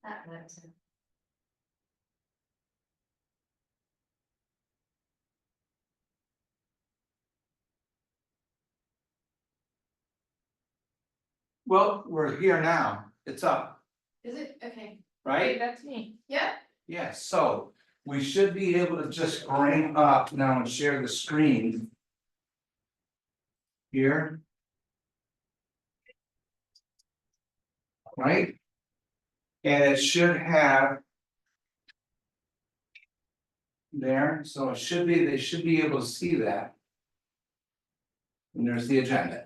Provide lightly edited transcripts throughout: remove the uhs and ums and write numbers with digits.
That makes sense. Well, we're here now, it's up, Is it? Okay. right? That's me. Yeah. Yeah, so we should be able to just bring up now and share the screen. Here. Right? And it should have. There, so it should be, they should be able to see that. And there's the agenda.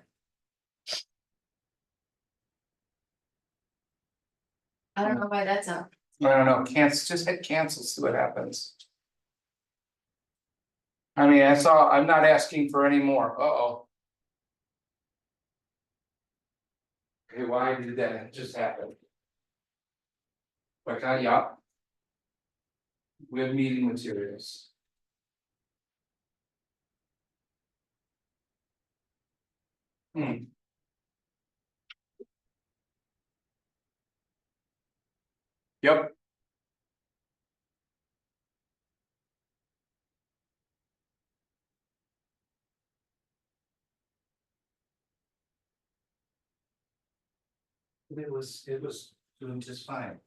I don't know why that's up. I don't know, cancel, just hit cancel, see what happens. I mean, that's all, I'm not asking for any more, uh-oh. Okay, why did that just happen? Like, yeah. We have meeting materials. Hmm. Yep. It was doing just fine.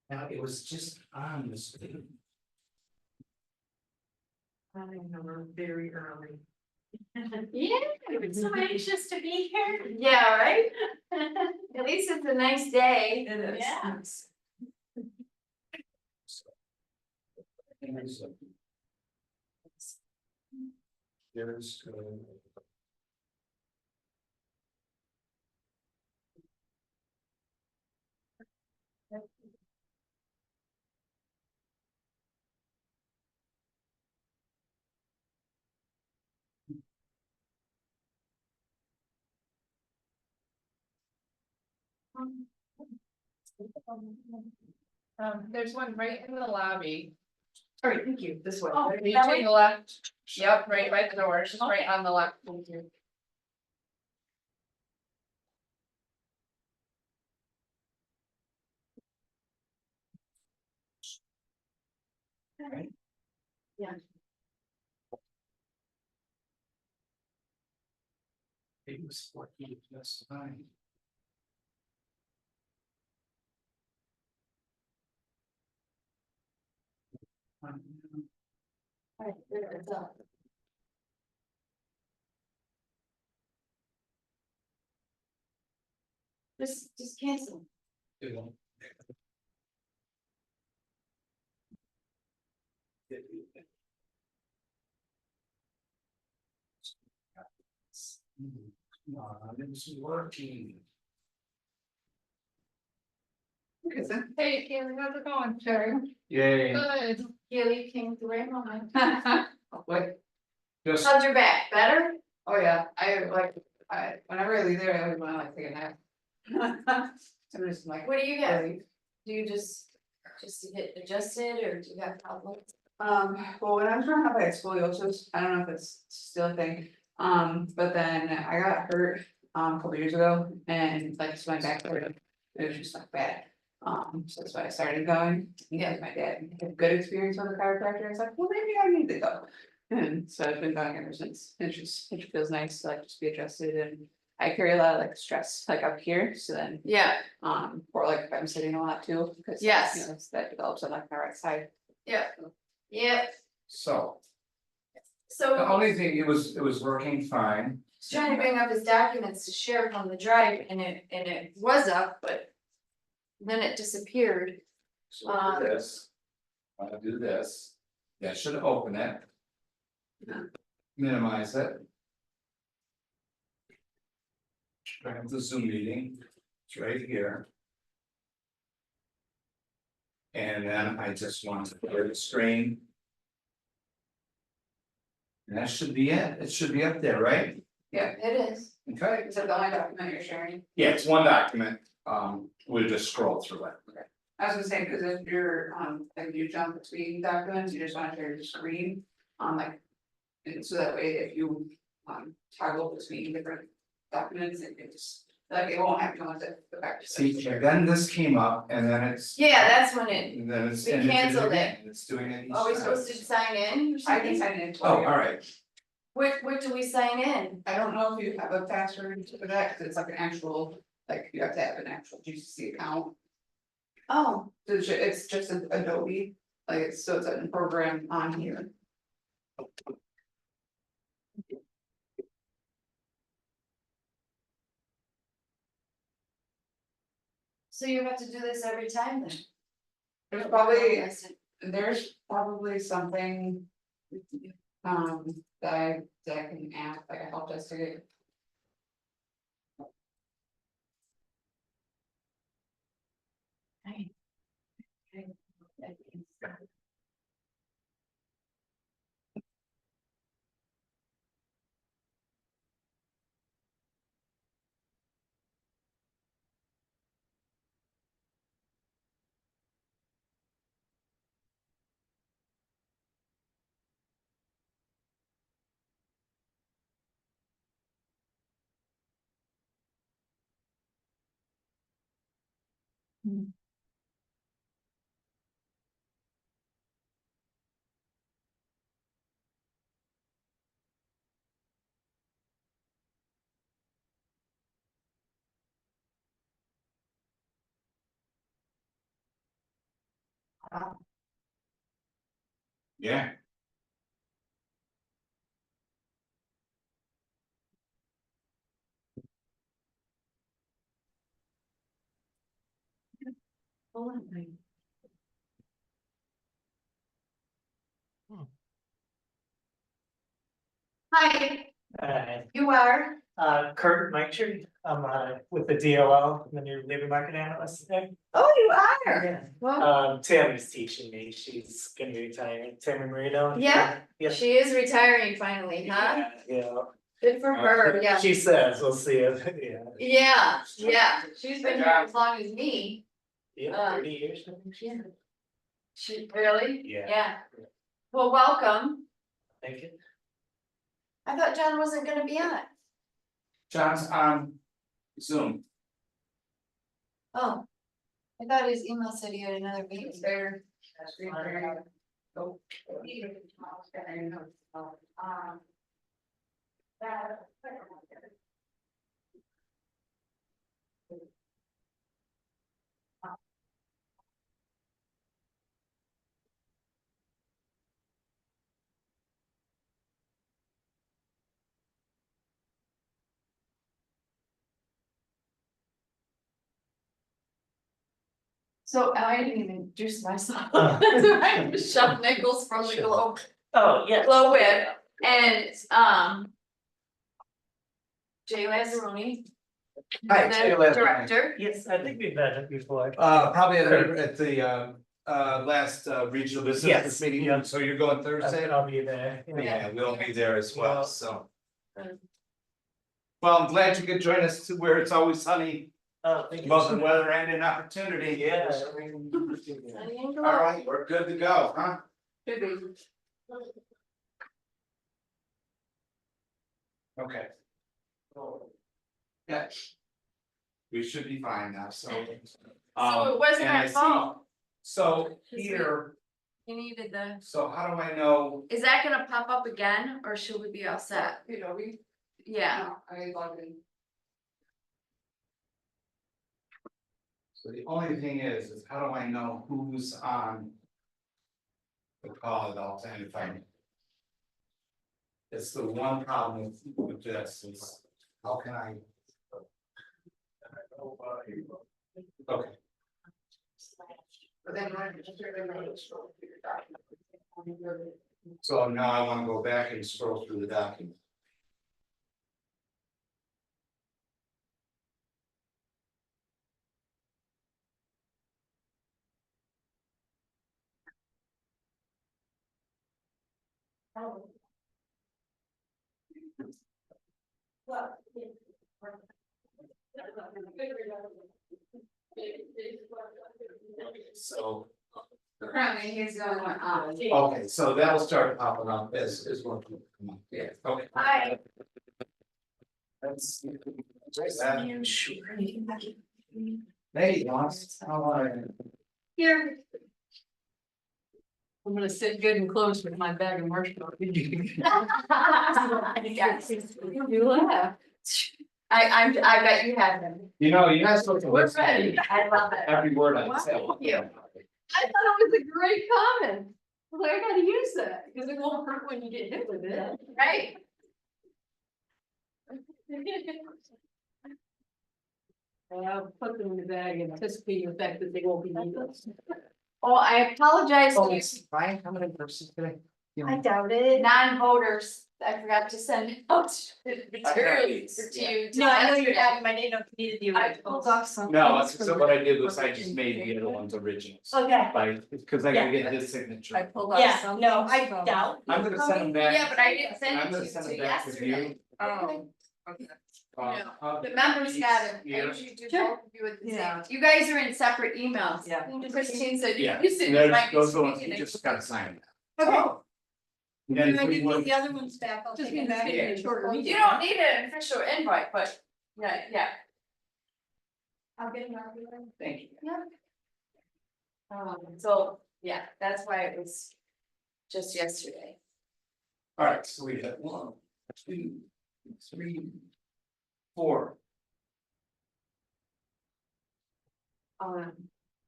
Now, it was just on this thing. I know we're very early. Yeah, I'm so anxious to be here. Yeah, right? At least it's a nice day. It is. Yeah. There's. There's one right in the lobby. All right, thank you. This way. Oh, you take the left. Yep, right by the door, just right on the left. Thank you. Right. Yeah. It was 14 just fine. All right, there it's up. Just cancel. It won't. It's working. Hey, Kaylee, how's it going? Sure. Yay. Good. Haley came to right moment. What? Just, How's your back? Better? Oh, yeah, whenever I leave there, I always wanna take a nap. I'm just like. What do you get? Do you just get adjusted or do you have problems? Well, when I was growing up, I had scoliosis, I don't know if it's still a thing, but then I got hurt, a couple years ago, and like, so my back hurt, it was just like bad. So that's why I started going, because my dad had a good experience with a chiropractor, I was like, well, maybe I need to go. And so I've been going ever since, it feels nice to like just be adjusted, and I carry a lot of like stress like up here, so then. Yeah, Or like if I'm sitting a lot too, because. Yes. You know, that develops on like my right side. yeah, yeah. so, the So only thing, it was working fine. he's trying to bring up his documents to share from the drive and it was up, but then it disappeared. So we'll do this. I'm gonna do this. That should open it. Minimize it. Back to the Zoom meeting, it's right here. And then I just want to clear the screen. And that should be it should be up there, right? It is. Okay, Is that the only document you're sharing? yeah, it's one document, we'll just scroll through it. I was gonna say, cause if you're, like you jump between documents, you just wanna share your screen, like. And so that way, if you, toggle between different documents, it just, like, it won't have too much effect. See, then this came up and then it's. Yeah, that's when it, And then it's. we and it did canceled again. It's doing it each are we time. supposed to sign in or I can something? sign in. Oh, all right. What do we sign in? I don't know if you have a password for that, cause it's like an actual, like, you have to have an actual GCC account. Oh, So it's just an Adobe, like, so it's a program on here. so you have to do this every time then? There's probably, I said, there's probably something. That I can add, like a help desk to get. "Hey, hey, that means that." Yeah. Hold on, wait. Hi, you are, Kurt Meicher, I'm with the DOL, the new labor market analyst there. oh, you are, well, Tammy's teaching me, she's gonna be retiring, Tammy Marino. Yeah? Yeah. she is retiring finally, huh? Yeah. Good for her, yeah. She says, we'll see if, yeah. Yeah, she's been here as long as me. Yeah, 30 years, I think she. Yeah. She, really? Yeah. Yeah. Well, welcome. Thank you. I thought John wasn't gonna be on. John's on Zoom. Oh. I thought his email said he had another meeting. It's there. Oh. So I didn't even introduce myself. I'm Michelle Nichols from the Sure. Globe, Oh, yeah. Glow Web, and Jay Lazzaroni, Hi, the Jay Lazzaroni. director. Yes, I think we've met before. Probably Kurt. at the last regional business Yes, meeting, yeah. so you're going Thursday? I'll be there. Yeah, we'll be there as well, Yeah. so. Um, Well, I'm glad you could join us to where it's always sunny, Oh, thank you. both in weather and in opportunity. Yeah. Sunny and All Glow. right, we're good to go, huh? Should be. Okay. Yeah. We should be fine now, so. So it wasn't and I our see- fault. So here, You needed the, so how do I know? is that gonna pop up again, or should we be all set? You know, Yeah, I logged in. So the only thing is how do I know who's on the call at all time if I'm. It's the one problem with this is, how can I? Okay, But then so now I wanna go back and scroll through the document. So, Currently, he's the only one on. okay, so that'll start popping up as one people come up, yeah, okay. Hi. That's. Hey, Ross, how are you? Here. I'm gonna sit good and close with my bag of marshmallows. You laugh. I bet you have them. You know, you're not supposed to We're listen ready. I love it. every word I Wow, say. thank you. I thought it was a great comment. I was like, I gotta use that, because it won't hurt when you get hit with it. Right? I'll put them in the bag and anticipate the fact that they won't be needless. Oh, I apologize to you. Brian coming in person today? I doubt it. Non-voters, I forgot to send out materials to you. No, I know you're having, I didn't know if you needed the I original. pulled off some. No, things so from what the- I did was I just made the other ones originals. Okay, By, because I gotta get his signature. I pulled out yeah, some. no, I things from- doubt. I'm gonna send them back. Yeah, but I didn't send I'm it gonna to send you them back with you. yesterday. Oh, okay. The members got it. I Yeah. usually do Sure. both of you at the Yeah. same. You guys are in separate emails. Yeah. Christine said you Yeah, used it. there's those ones, you just gotta sign. Okay. And then When I we give will- you the other ones back, I'll Just take means them it's back. gonna be a shorter meeting. You don't need an official invite, but yeah. I'll get them out of there. Thank you. So, yeah, that's why it was just yesterday. All right, so we have 1, 2, 3, 4.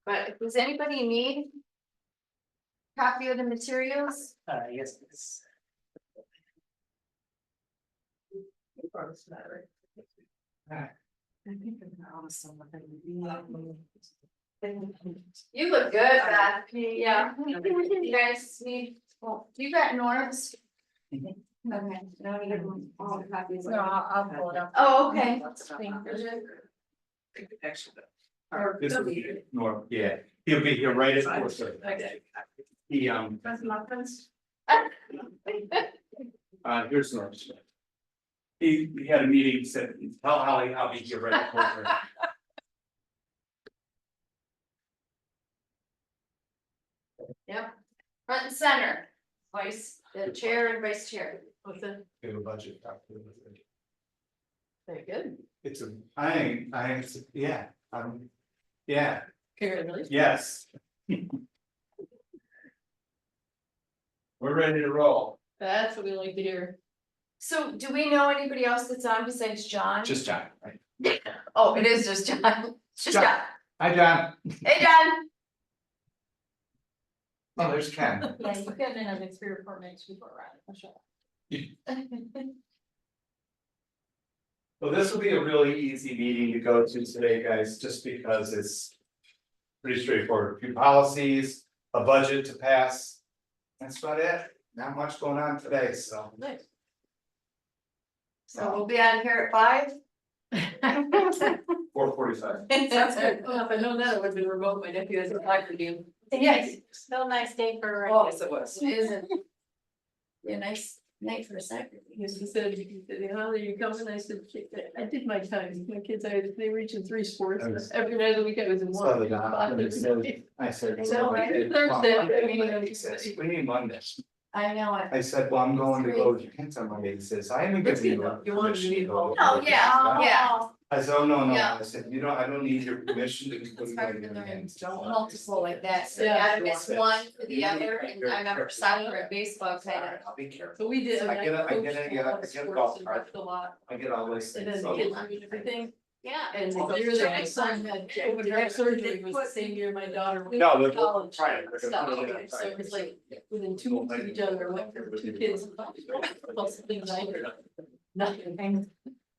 But does anybody need copy of the materials? Yes, it's. I think I'm awesome. You look good, Beth. Yeah. You guys need, well, you got Norm's? Okay, no, you have all the copies. No, I'll pull it up. Oh, okay. Actually. This will be Norm, yeah, he'll be here right at 4:30. Okay. He, That's muffins. here's Norm. He had a meeting, said, tell Holly I'll be here right at 4:30. Yep, front and center, vice, the chair and vice chair. What's that? We have a budget. Very good. It's a, yeah, yeah, Congratulations. yes. We're ready to roll, That's what we like to hear. So do we know anybody else that's on besides John? just John, right? Oh, it is just John. Just John. John. Hi, John. Hey, John. Oh, there's Ken. Yeah, you've got another 3 or 4 minutes before Ryan. Well, this will be a really easy meeting to go to today, guys, just because it's pretty straightforward. A few policies, a budget to pass. That's about it. Not much going on today, so. Nice. So we'll be out of here at 5. 4:45. That's good. Well, if I know that, I would have been remote. My nephew has a black review. Yes, still a nice day for. Oh, Yes, it was. It isn't. Be a nice night for a second. He said, how are you coming? I said, I did my time. My kids, they reach in 3 sports. I was- Every night of the week I was in So one. the doc, and he said- I said. So, right, he said, Thursday, "Well, Monday." I mean, He says, we need Monday. I know it. I said, well, I'm going to go to Kent on Monday. He says, I haven't Let's given get you. it. You wanted permission me to to go." go. Oh, yeah, yeah. I said, oh, no, Yeah. I said, I don't need your permission to. It's hard to learn multiple like that, so you Yeah. gotta miss one for the other, and I remember soccer and baseball kind of. I'll be careful. So we did. I get a- I coached get a- a yeah, lot I of get a sports golf and cart. worked a lot. I get all this. And then things, the so- kids doing everything. Yeah. And the year that my son had open heart surgery was the same year my daughter went No, to the- college. right, and they're stuff. gonna put it in. So it was like within 2 weeks of each other, I went for 2 kids. Plus the things I heard. Nothing.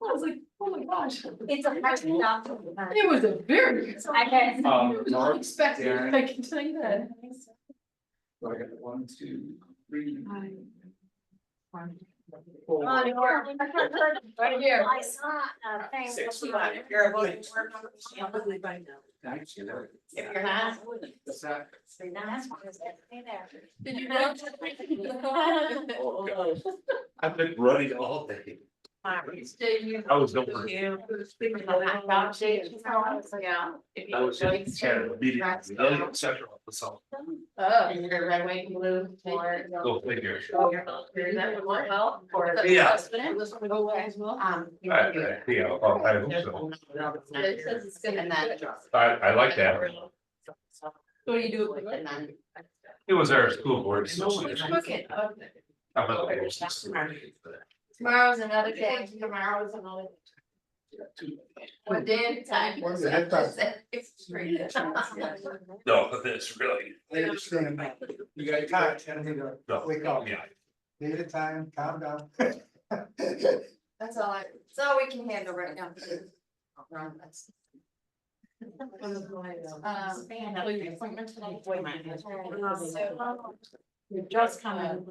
I was like, oh my gosh. It's a hard job. It was a very. I had. It was Mark, unexpected, Darren. I can tell you that. So I got 1, 2, 3. Oh, Right here. I saw a thing. 6. You're a voting. Probably by now. Thanks, you know. If you're not. What's that? That's why it's gonna stay there. Did you know? Oh, God. I've been running all day. I was over. Yeah. I was in Canada, meeting, the central, so, Oh, you're red, white, and blue for. go figure. Oh, you're that one, well, for the Yeah. husband. Yeah, I'll have them, so. It says it's good and then. I like that. What do you do with it? It was our school board association. Okay. I'm not like this. Tomorrow's another day, tomorrow's another. What day at a time? What's the head time? No, that's really. You got time, No, wake up, yeah. take the time, calm down. That's all we can handle right now. You're just coming.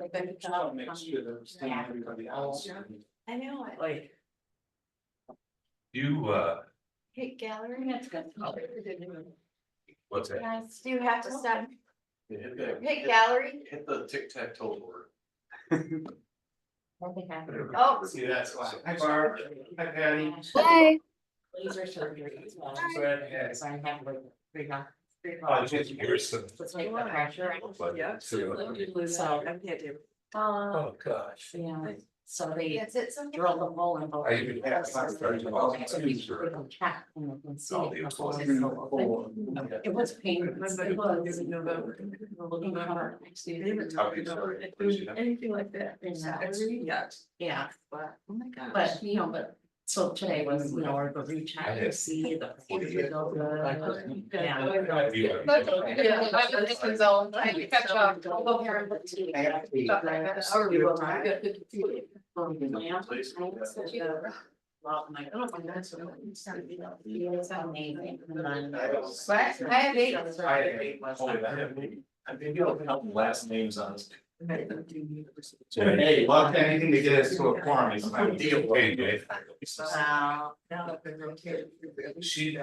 I know it. Like, You, Hey, gallery. That's good. what's that? Guys, do you have to stop? Hit the, Hey, gallery. hit the tic-tac-toe board. Oh. See, that's why. Hi Barb, hi Patty. Hi. Laser surgery as well. Yeah. So I have like three months. Oh, just yours. Let's make the pressure. Yeah. So, Oh, gosh. yeah, so they That's it. So. drill the hole in both. I even have some starting to call it. We can check and we can see All it the before employees. it's open. It was painful. It was in November. We're looking at her next year. Anything like that. Yeah, but, you know, but, so today was, you know, our reach out to see the. Yeah. I catch up. I'll go here and look too. I have to be- Stuff like that. Or we will. What? I have eight. I think you'll have last names on this. Hey, well, anything to get us to a quorum is my deal. Hey, Dave. Wow. She.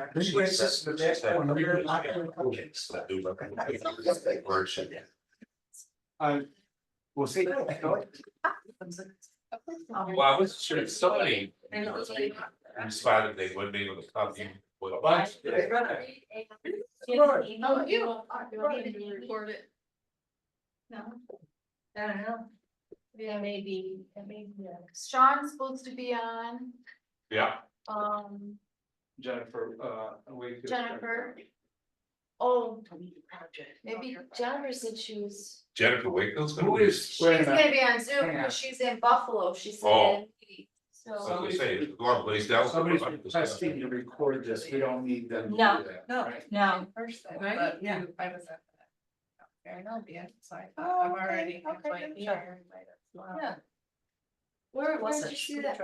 We'll see. Well, I was sure somebody. Decided they wouldn't be able to come in with a bunch. Oh, you record it. No. I don't know. Yeah, maybe, Sean's supposed to be on, Yeah. Jennifer, Wakefield. Jennifer. Oh, maybe Jennifer said she was, Jennifer Wakefield's. Who is? she's gonna be on Zoom Hang on. because she's in Buffalo, she said. Oh. So, I was gonna say, go on, please, that was. Somebody's requesting to record this, we don't need them to do No, that. no, right? no. First thing, Right? but Yeah. I was at that. Okay, and I'll be in, so I'm Oh, okay, already. okay, invited, yeah. you're invited as well. Yeah. Where did you see that?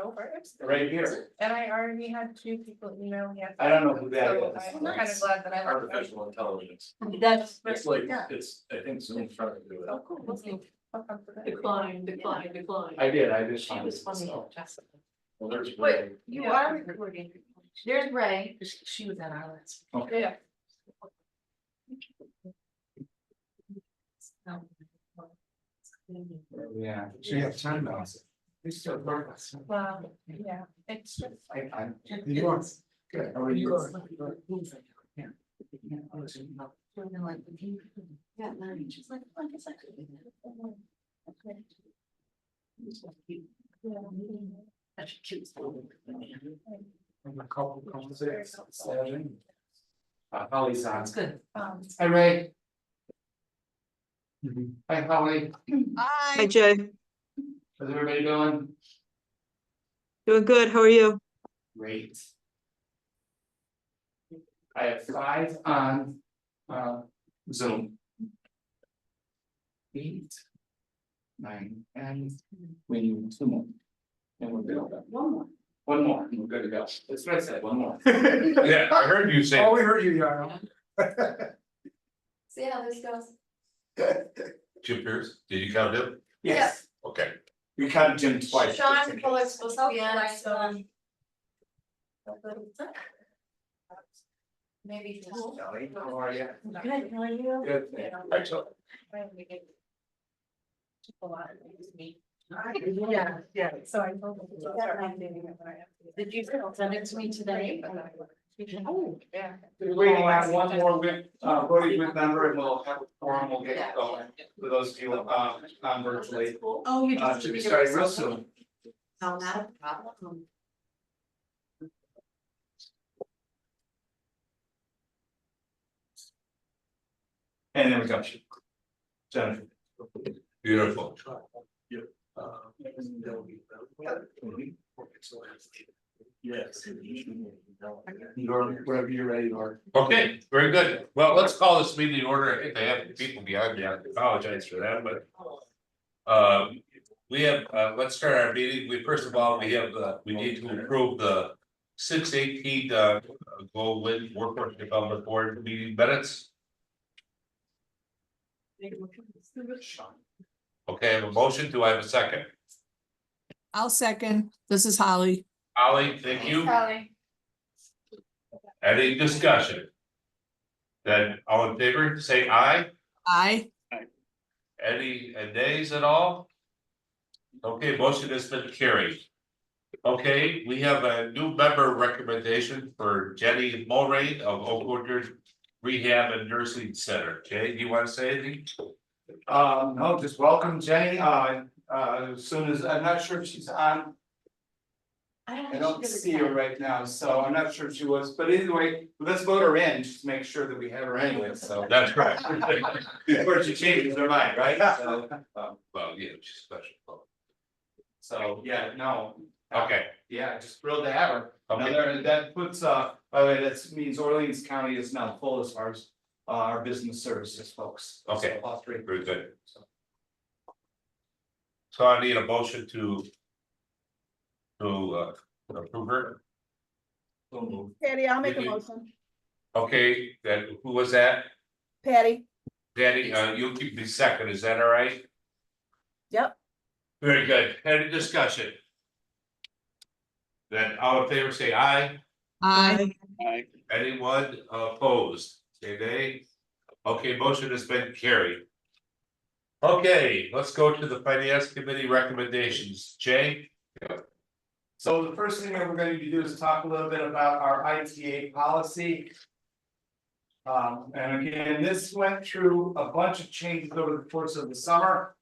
Right here, And I already had two people email me. I don't know who that So is. I'm kind of glad that I. Artificial intelligence. That's. It's like, it's, I think Zoom's trying to do it. Oh, cool. Decline. I did, I just. She was funny. Well, there's. Wait, you are recording. There's Ray. She was at our last. Yeah. Yeah, so you have time now. We still work. Well, yeah, it's just. You are. Good, how are you? A couple conversations, seven. Holly's on. That's good. Hi, Ray. Hi, Holly. Hi, Jay. How's everybody doing? Doing good. How are you? Great. I have 5 on Zoom. 8, 9, and we need 2 more. And we're good. One more. One more, and we're good to go. That's what I said, one more. Yeah, I heard you say. Oh, we heard you, Yarno. See how this goes? Jim Pierce, did you count him? Yes, Okay. we counted Jim twice. Sean Fuller's supposed to be on, so. Maybe. Kelly, how are you? Good, how are you? Good. Excellent. Yeah, so I told them. Did you send it to me today? Oh, yeah. We're waiting on one more voting with member and we'll have a forum, we'll get going for those of you on virtually. Oh, you just. Should be starting real soon. No, not a problem. And there we go. Jennifer. Beautiful. Yes. Wherever you're ready, or. Okay, very good. Well, let's call this meeting in order. I think they have people behind me. I apologize for that, but. We have, let's start our meeting. First of all, we have, we need to approve the 6/18 Global Workforce Development Board meeting minutes. Okay, I have a motion. Do I have a second? I'll second. This is Holly. Ollie, thank you. Holly. Any discussion? Then all in favor, say aye. Aye. Any nays at all? Okay, motion has been carried. Okay, we have a new member recommendation for Jenny Mulray of Oak Orchard Rehab and Nursing Center. Jay, do you want to say anything? No, just welcome Jenny, as soon as, I'm not sure if she's on, I don't see her right now, so I'm not sure if she was, but anyway, let's vote her in, just to make sure that we have her anyway, so. That's correct. Before she changes her mind, right? So, Well, yeah, she's special. so, yeah, no, Okay, yeah, just thrilled to have her. okay, Another, that puts, by the way, that means Orleans County is now full as far as our business services folks. Okay. So, all three. very good. So I need a motion to approve her. Patty, I'll make a Did you- motion. Okay, then who was that? Patty. Danny, you'll keep me second, is that all right? Yep. Very good. Any discussion? Then all in favor say aye. Aye. Anyone opposed? Say nay. Okay, motion has been carried. Okay, let's go to the finance committee recommendations. Jay? So the first thing that we're going to do is talk a little bit about our ITA policy. And again, this went through a bunch of changes over the course of the summer.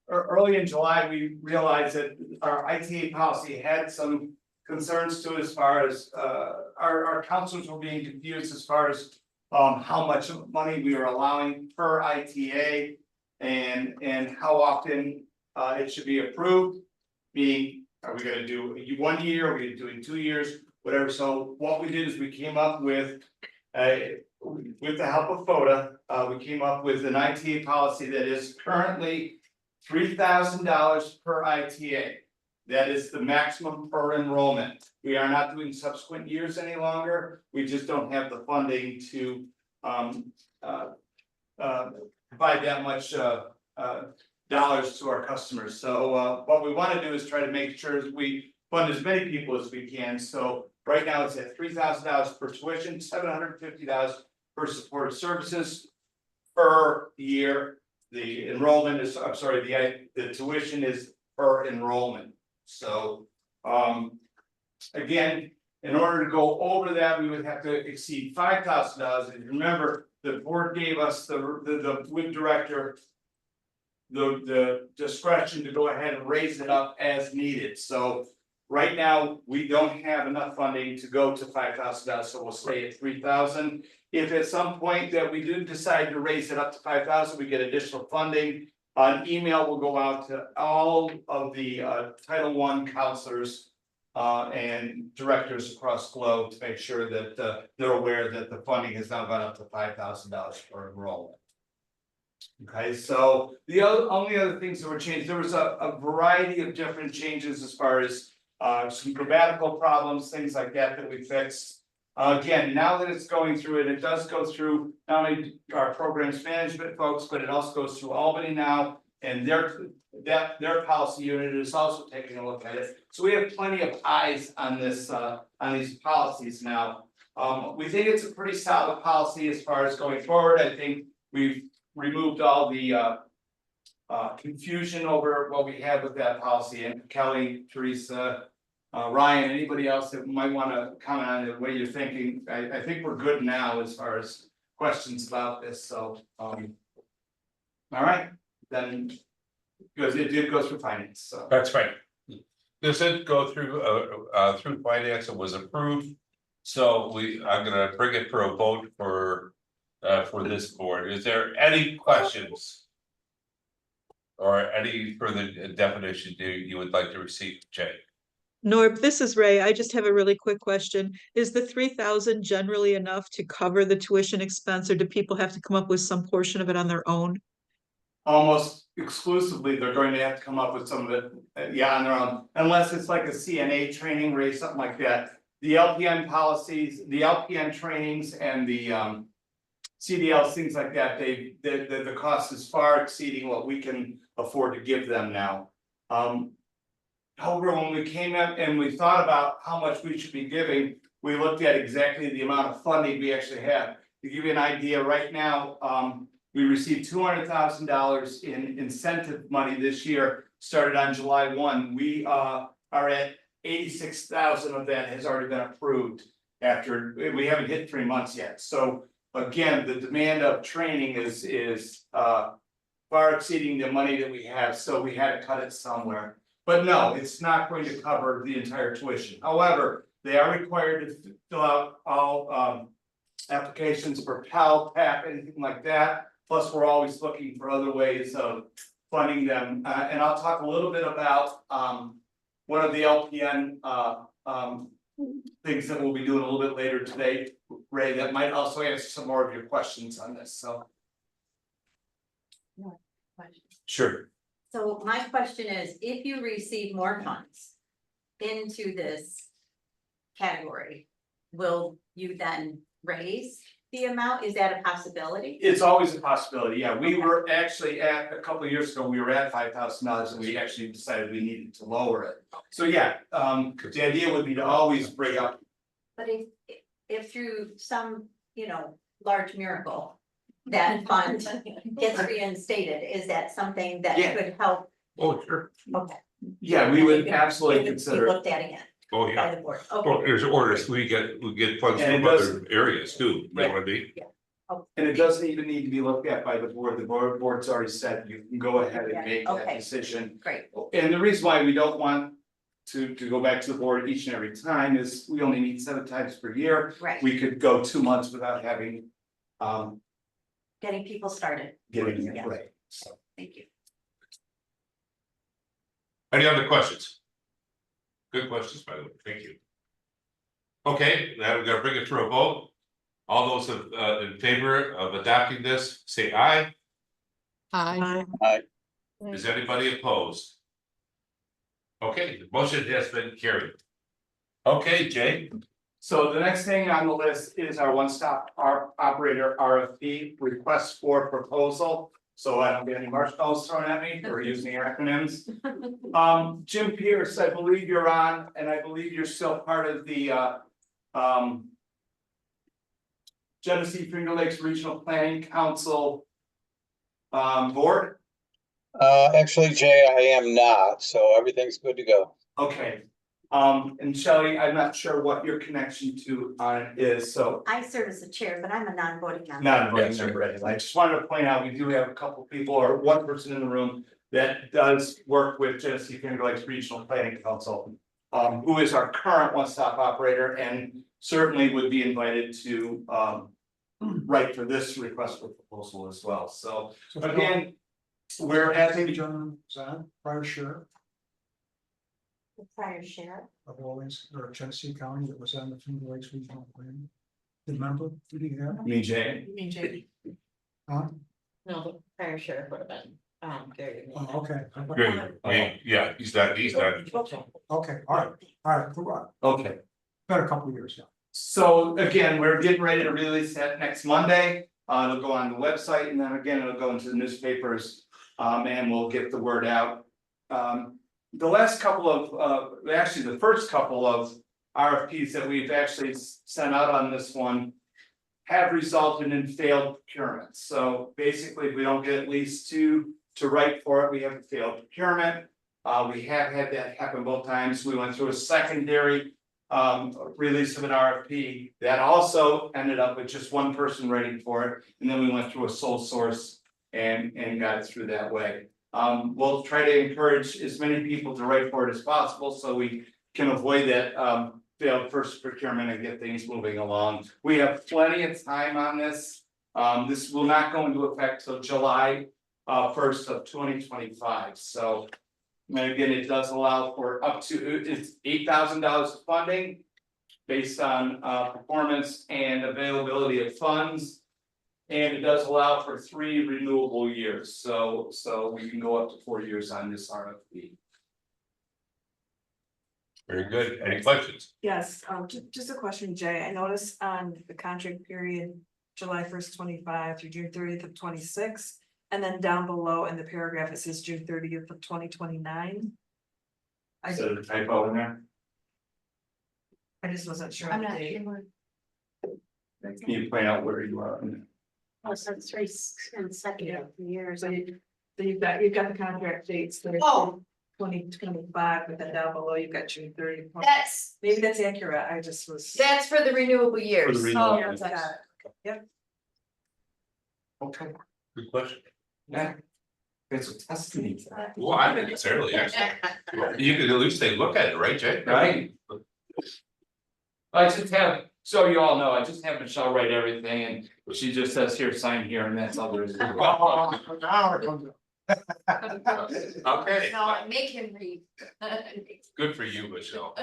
Early in July, we realized that our ITA policy had some concerns to it as far as our counselors were being confused as far as how much money we were allowing per ITA and how often it should be approved. Being, are we gonna do 1 year, are we doing 2 years, whatever. So what we did is we came up with the help of FODA, we came up with an ITA policy that is currently $3,000 per ITA. That is the maximum per enrollment. We are not doing subsequent years any longer. We just don't have the funding to provide that much dollars to our customers. So what we want to do is try to make sure that we fund as many people as we can. So right now it's at $3,000 per tuition, $750 per supported services per year. The enrollment is, I'm sorry, the tuition is per enrollment. So again, in order to go over that, we would have to exceed $5,000. And remember, the board gave us the WIB director the discretion to go ahead and raise it up as needed. So right now, we don't have enough funding to go to $5,000, so we'll stay at $3,000. If at some point that we do decide to raise it up to $5,000, we get additional funding. An email will go out to all of the Title I counselors and directors across GLOW to make sure that they're aware that the funding has now gone up to $5,000 per enrollment. Okay, so the only other things that were changed, there was a variety of different changes as far as some grammatical problems, things like that we fixed. Again, now that it's going through it does go through not only our programs management folks, but it also goes through Albany now. And their policy unit is also taking a look at it. So we have plenty of eyes on this, on these policies now. We think it's a pretty solid policy as far as going forward. I think we've removed all the confusion over what we had with that policy, and Kelly, Teresa. Ryan, anybody else that might wanna comment on the way you're thinking, I think we're good now as far as questions about this, so, all right, then. Because it did go through finance, so. That's right. This did go through finance and was approved. So I'm gonna bring it for a vote for this board. Is there any questions? Or any further definition you would like to receive, Jay? Norb, this is Ray. I just have a really quick question. Is the 3,000 generally enough to cover the tuition expense, or do people have to come up with some portion of it on their own? Almost exclusively, they're going to have to come up with some of it, yeah, on their own, unless it's like a CNA training rate, something like that. The LPN policies, the LPN trainings and the CDLs, things like that, the cost is far exceeding what we can afford to give them now. However, when we came up and we thought about how much we should be giving, we looked at exactly the amount of funding we actually have. To give you an idea, right now, we received $200,000 in incentive money this year, started on July 1. We are at 86,000 of that has already been approved after, we haven't hit 3 months yet. So again, the demand of training is far exceeding the money that we have, so we had to cut it somewhere. But no, it's not going to cover the entire tuition. However, they are required to fill out all applications for Pell, PAP, anything like that. Plus, we're always looking for other ways of funding them, and I'll talk a little bit about one of the LPN things that we'll be doing a little bit later today, Ray, that might also answer some more of your questions on this, so. Sure. So my question is, if you receive more funds into this category, will you then raise the amount? Is that a possibility? It's always a possibility, yeah. We were actually at, a couple of years ago, we were at $5,000 and we actually decided we needed to lower it. So yeah, the idea would be to always bring up. But if through some, large miracle, that fund gets reinstated, is that something that Yeah. could help? Oh, sure. Okay. Yeah, we would It absolutely would be consider it. looked at again Oh, by yeah. the board. Well, Okay. there's orders, we get funds And it from other areas too, you know what I mean? And it doesn't even need to be looked at by the board's already said, you can go ahead and make that Okay. decision. Great. And the reason why we don't want to go back to the board each and every time is we only meet 7 times per year. Right. We could go 2 months without having, Getting people started. getting it Yeah. right, so. Thank you. Any other questions? Good questions, by the way, thank you. Okay, now we're gonna bring it to a vote. All those in favor of adopting this, say aye. Aye. Is anybody opposed? Okay, the motion has been carried. Okay, Jay, So the next thing on the list is our one-stop operator RFP, request for proposal. So I don't get any marshmallows thrown at me for using acronyms. Jim Pierce, I believe you're on, and I believe you're still part of the Genesee Finger Lakes Regional Planning Council board. Actually, Jay, I am not, so everything's good to go. Okay, and Shelley, I'm not sure what your connection to it is, so. I serve as the chair, but I'm a non-voting member. Not a voting Yes, member, anyway. I just wanted to point out, we do have a couple people or one person in the room that does work with Genesee Finger Lakes Regional Planning Council. Who is our current one-stop operator and certainly would be invited to write for this request for proposal as well, so again. We're at the John Zahn, prior sheriff The prior sheriff. of Orleans, or Genesee County that was on the Finger Lakes Regional Plan. Remember, did he have? me, Jay. You mean JD? Huh? No, the prior sheriff would have been, Gary. Oh, okay. great, yeah, he's not, Okay, all right, Okay. been a couple of years, yeah. So again, we're getting ready to release that next Monday. It'll go on the website and then again, it'll go into the newspapers. And we'll get the word out. The last couple of, actually the first couple of RFPs that we've actually sent out on this one have resulted in failed procurements. So basically, if we don't get at least two to write for it, we have failed procurement. We have had that happen both times, we went through a secondary release of an RFP. That also ended up with just one person writing for it, and then we went through a sole source and got it through that way. We'll try to encourage as many people to write for it as possible, so we can avoid that failed first procurement and get things moving along. We have plenty of time on this. This will not go into effect till July 1st of 2025, so. And again, it does allow for up to, it's $8,000 of funding. Based on performance and availability of funds. And it does allow for 3 renewable years, so we can go up to 4 years on this RFP. Very good. Any questions? Yes, just a question, Jay. I noticed on the contract period, July 1st, 25 through June 30th of 26. And then down below in the paragraph, it says June 30th of 2029. Is there a typo in there? I just wasn't sure. I'm of the not date. sure. Can you point out where you are? Oh, so it's 3 consecutive years. So you've got the contract dates. that are Oh. 2025, but then down below you've got June 30th. That's Maybe that's accurate. I just was. for the renewable years. For the renewable Oh, years. that's- Okay. Good question. Yeah. It's a testimony. Well, I didn't necessarily, actually. You could at least say, look at it, right, Jay? Right. I just have, so you all know, I just have Michelle write everything and she just says here, sign here, and that's all there is. Okay, No, I make him read. good for you, Michelle.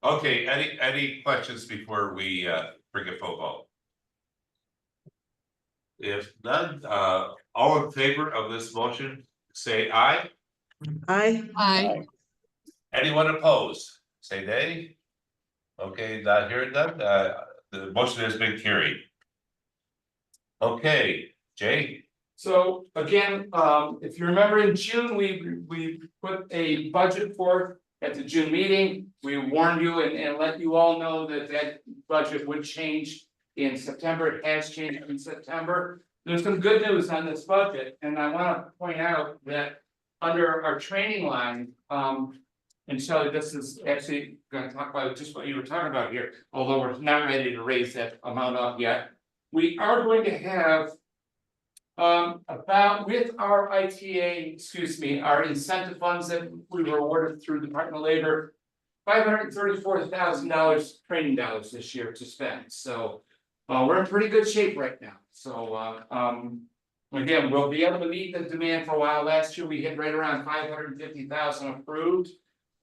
Okay, any questions before we bring a full vote? If none, all in favor of this motion, say aye. Aye. Anyone opposed, say nay. Okay, not hearing none, the motion has been carried. Okay, Jay, So again, if you remember in June, we put a budget forth at the June meeting. We warned you and let you all know that budget would change in September. It has changed in September. There's some good news on this budget, and I want to point out that under our training line, and Shelley, this is actually gonna talk about just what you were talking about here, although we're not ready to raise that amount up yet. We are going to have about with our ITA, our incentive funds that we were awarded through the Department of Labor. $534,000 training dollars this year to spend, so we're in pretty good shape right now, so again, we'll be able to meet the demand for a while. Last year, we hit right around 550,000 approved.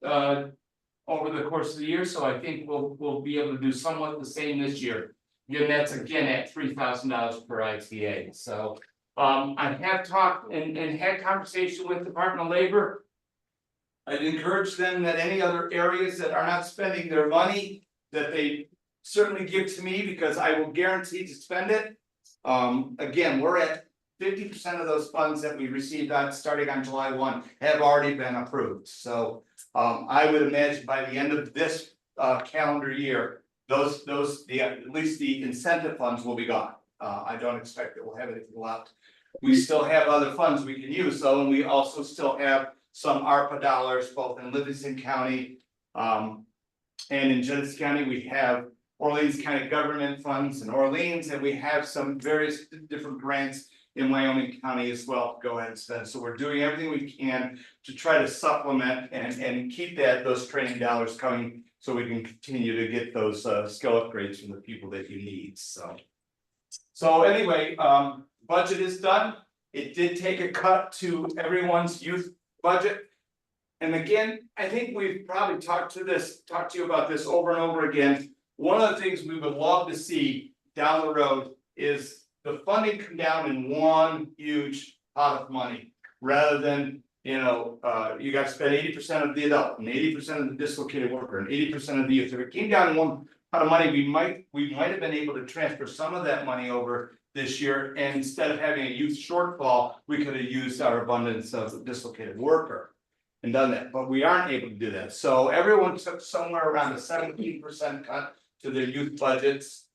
Over the course of the year, so I think we'll be able to do somewhat the same this year. Again, that's again at $3,000 per ITA, so. I have talked and had conversation with Department of Labor. I'd encourage them that any other areas that are not spending their money, that they certainly give to me, because I will guarantee to spend it. Again, we're at 50% of those funds that we received on starting on July 1 have already been approved, so. I would imagine by the end of this calendar year, at least the incentive funds will be gone. I don't expect that we'll have anything left. We still have other funds we can use, though, and we also still have some ARPA dollars, both in Livingston County. And in Genesee County, we have Orleans County government funds in Orleans, and we have some various different grants in Wyoming County as well to go ahead and spend. So we're doing everything we can to try to supplement and keep those training dollars coming, so we can continue to get those skill upgrades from the people that you need, so. So anyway, budget is done. It did take a cut to everyone's youth budget. And again, I think we've probably talked to you about this over and over again. One of the things we would love to see down the road is the funding come down in one huge pot of money, rather than, you gotta spend 80% of the adult and 80% of the dislocated worker and 80% of the youth. If it came down in one pot of money, we might have been able to transfer some of that money over this year, and instead of having a youth shortfall, we could have used our abundance of dislocated worker and done that, but we aren't able to do that. So everyone took somewhere around a 17% cut to their youth budgets.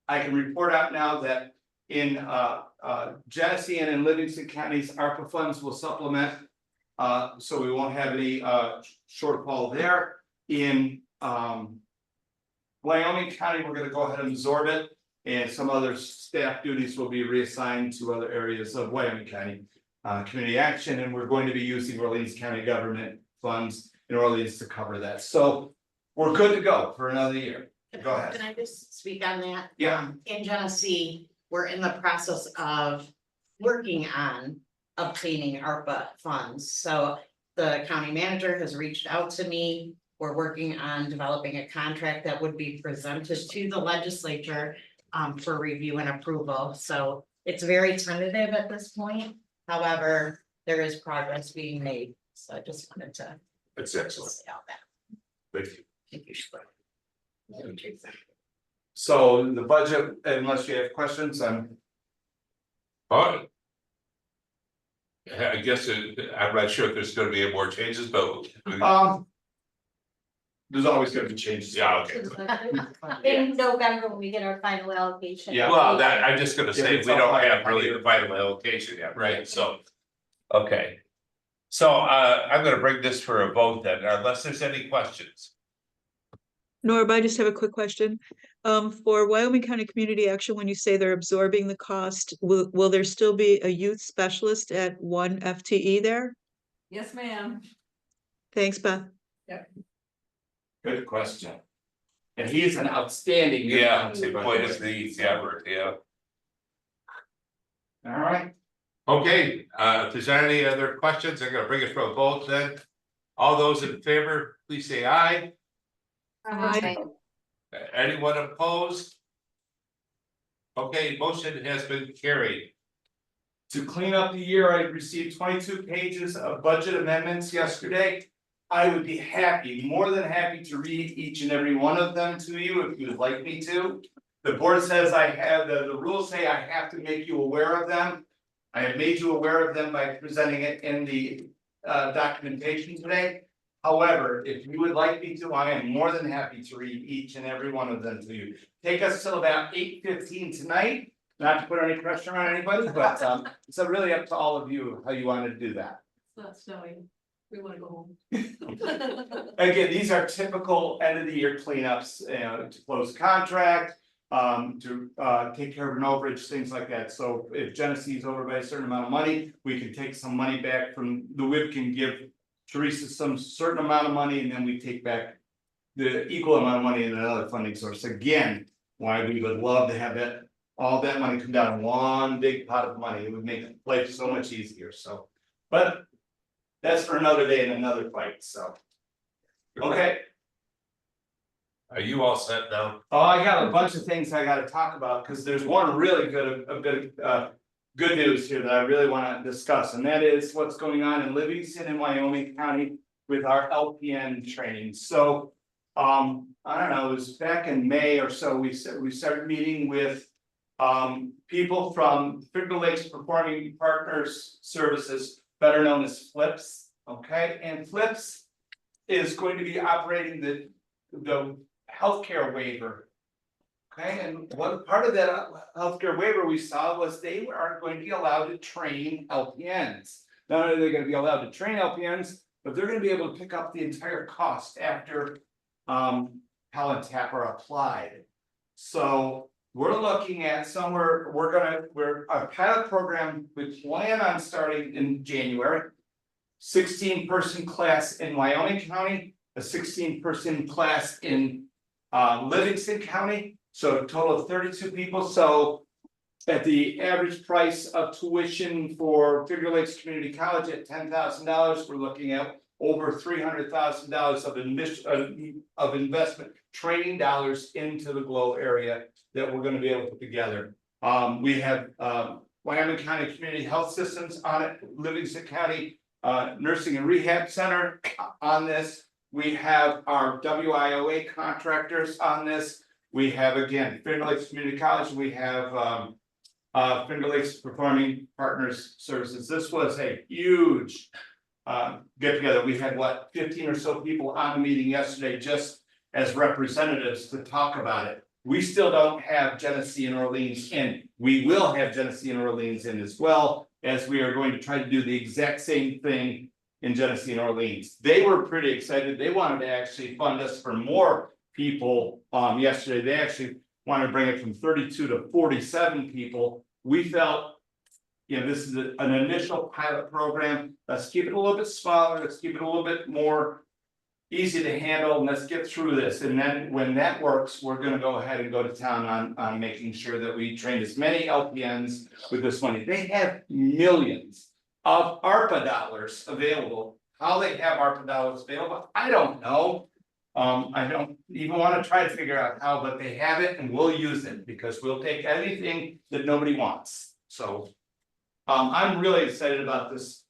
I can report out now that in Genesee and in Livingston counties, ARPA funds will supplement. So we won't have any shortfall there. In Wyoming County, we're gonna go ahead and absorb it. And some other staff duties will be reassigned to other areas of Wyoming County. Community action, and we're going to be using Orleans County government funds in Orleans to cover that. So we're good to go for another year. Go ahead. Can I just speak on that? Yeah. In Genesee, we're in the process of working on obtaining ARPA funds. So the county manager has reached out to me. We're working on developing a contract that would be presented to the legislature for review and approval. So it's very tentative at this point. However, there is progress being made. So I just wanted to That's excellent. say all that. Thank you. Thank you, Shweta. So the budget, unless you have questions, All right. I guess I'm not sure if there's gonna be any more changes, but. there's always gonna be changes. Yeah, okay. In November, when we get our final allocation. Yeah. Well, that, I'm just gonna say, it's we all don't final. have really the final allocation yet, right? So. Okay. So I'm gonna bring this for a vote then, unless there's any questions. Norb, I just have a quick question. For Wyoming County Community Action, when you say they're absorbing the cost, will there still be a youth specialist at 1 FTE there? Yes, ma'am. Thanks, Beth. Good question. And he is an outstanding. Yeah, youth council point is president. the effort, yeah. All right. Okay, if there's any other questions, I'm gonna bring it for a vote then. All those in favor, please say aye. Aye. Anyone opposed? Okay, motion has been carried. To clean up the year, I received 22 pages of budget amendments yesterday. I would be happy, more than happy to read each and every one of them to you if you would like me to. The board says I have, the rules say I have to make you aware of them. I have made you aware of them by presenting it in the documentation today. However, if you would like me to, I am more than happy to read each and every one of them to you. Take us till about 8:15 tonight, not to put any pressure on anybody, but it's really up to all of you how you want to do that. It's not snowing. We wanna go home. Again, these are typical end of the year cleanups, to close contract. To take care of an overage, things like that. So if Genesee's over by a certain amount of money, we can take some money back from, the WIB can give Teresa some certain amount of money, and then we take back the equal amount of money in another funding source. Again, why we would love to have that, all that money come down in one big pot of money. It would make life so much easier, so. But that's for another day and another fight, so. Okay. Are you all set now? Oh, I got a bunch of things I gotta talk about, because there's one really good, a bit of good news here that I really wanna discuss, and that is what's going on in Livingston and Wyoming County with our LPN training. So, I don't know, it was back in May or so, we started meeting with people from Finger Lakes Performing Partners Services, better known as FLIPS, okay? And FLIPS is going to be operating the healthcare waiver. Okay, and one part of that healthcare waiver we saw was they are going to be allowed to train LPNs. Not only are they gonna be allowed to train LPNs, but they're gonna be able to pick up the entire cost after Pell and TAP are applied. So we're looking at somewhere, we're a pilot program, we plan on starting in January. 16-person class in Wyoming County, a 16-person class in Livingston County, so a total of 32 people. So at the average price of tuition for Finger Lakes Community College at $10,000, we're looking at over $300,000 of investment training dollars into the GLOW area that we're going to be able to put together. We have Wyoming County Community Health Systems on it, Livingston County Nursing and Rehab Center on this. We have our WIOA contractors on this. We have, again, Finger Lakes Community College. We have Finger Lakes Performing Partners Services. This was a huge get together. We had 15 or so people on the meeting yesterday, just as representatives to talk about it. we still don't have Genesee and Orleans in. We will have Genesee and Orleans in as well, as we are going to try to do the exact same thing in Genesee and Orleans. They were pretty excited. They wanted to actually fund us for more people. Yesterday, they actually wanted to bring it from 32 to 47 people. We felt, you know, this is an initial pilot program. Let's keep it a little bit smaller. Let's keep it a little bit more easy to handle, and let's get through this. And then when that works, we're gonna go ahead and go to town on making sure that we train as many LPNs with this money. They have millions of ARPA dollars available. How they have ARPA dollars available, I don't know. I don't even wanna try to figure out how, but they have it and we'll use it because we'll take anything that nobody wants. So I'm really excited about this,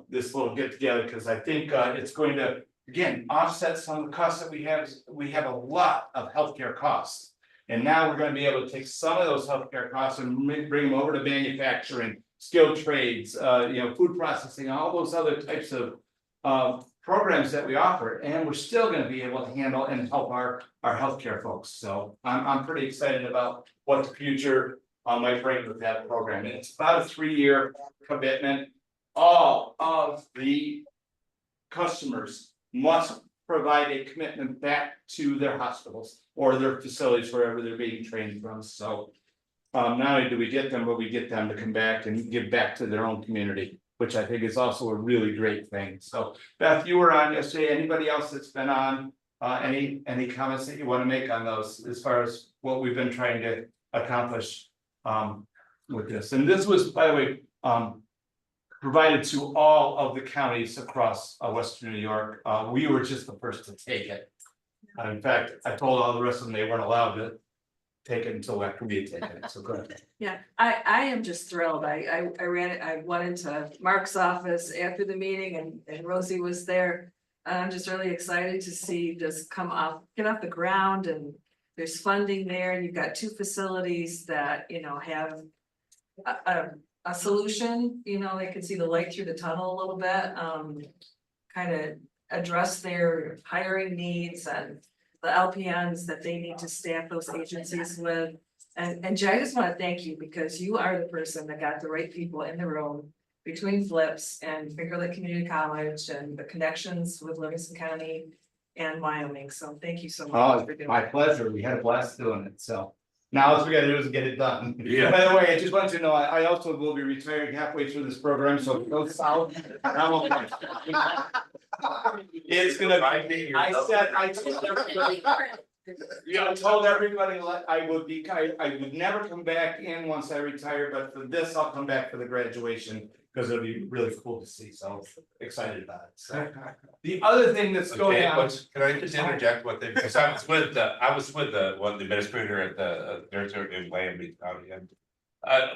this little get together, because I think it's going to, again, offset some of the costs that we have. We have a lot of healthcare costs. And now we're gonna be able to take some of those healthcare costs and bring them over to manufacturing, skilled trades, you know, food processing, all those other types of programs that we offer, and we're still gonna be able to handle and help our healthcare folks. So I'm pretty excited about what the future might bring with that program. And it's about a 3-year commitment. All of the customers must provide a commitment back to their hospitals or their facilities, wherever they're being trained from. So not only do we get them, but we get them to come back and give back to their own community, which I think is also a really great thing. So Beth, you were on yesterday. Anybody else that's been on, any comments that you want to make on those as far as what we've been trying to accomplish with this? And this was, by the way, provided to all of the counties across Western New York. We were just the first to take it. In fact, I told all the rest of them they weren't allowed to take it until after we had taken it. So go ahead. Yeah, I am just thrilled. I went into Mark's office after the meeting and Rosie was there. And I'm just really excited to see this get off the ground, and there's funding there, and you've got 2 facilities that, you know, have a solution, you know, they can see the light through the tunnel a little bit, kind of address their hiring needs and the LPNs that they need to staff those agencies with. And Jay, I just want to thank you, because you are the person that got the right people in the room between Flips and Finger Lake Community College and the connections with Livingston County and Wyoming. So thank you so much for doing My that. pleasure. We had a blast doing it. So now all we gotta do is get it done. Yeah. By the way, I just wanted to know, I also will be retiring halfway through this program, so if it goes south, I'm okay. It's gonna be, I told everybody, I told everybody I would never come back in once I retire, but for this, I'll come back for the graduation. Because it'll be really cool to see, so excited about it. So the other thing that's going Okay, on. can I just interject what they, because I was with the one administrator at the nursery in Wyoming County, and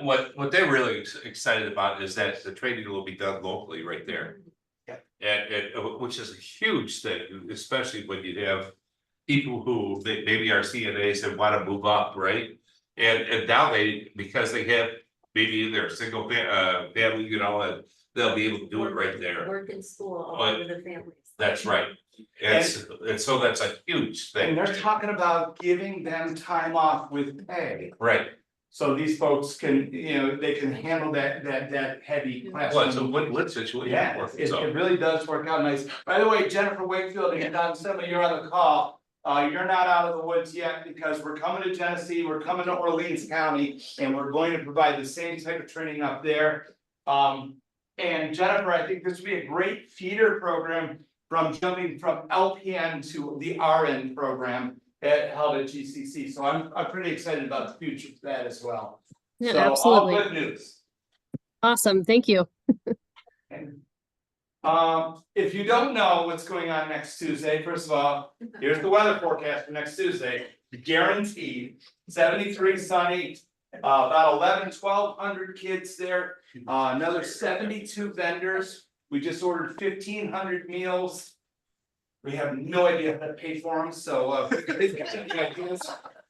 what they're really excited about is that the training will be done locally right there. Yeah. And which is a huge thing, especially when you have people who maybe are CNAs and want to move up, right? And now because they have maybe they're single family, you know, and they'll be able to do it right there. Work in school, all But- over the families. That's right. And so that's a huge And thing. they're talking about giving them time off with pay. Right. So these folks can, you know, they can handle that heavy Well, it's a classroom. win-win situation. Yeah, for them, it so. really does work out nice. By the way, Jennifer Wakefield and Don Simmons, you're on the call. You're not out of the woods yet, because we're coming to Genesee, we're coming to Orleans County, and we're going to provide the same type of training up there. And Jennifer, I think this would be a great feeder program from jumping from LPN to the RN program held at GCC. So I'm pretty excited about the future of that as well. Yeah, So absolutely. all good news. Awesome. Thank you. And, if you don't know what's going on next Tuesday, first of all, here's the weather forecast for next Tuesday. Guaranteed 73 sunny, about 1,100 kids there, another 72 vendors. We just ordered 1,500 meals. We have no idea how to pay for them, so if you guys got any ideas,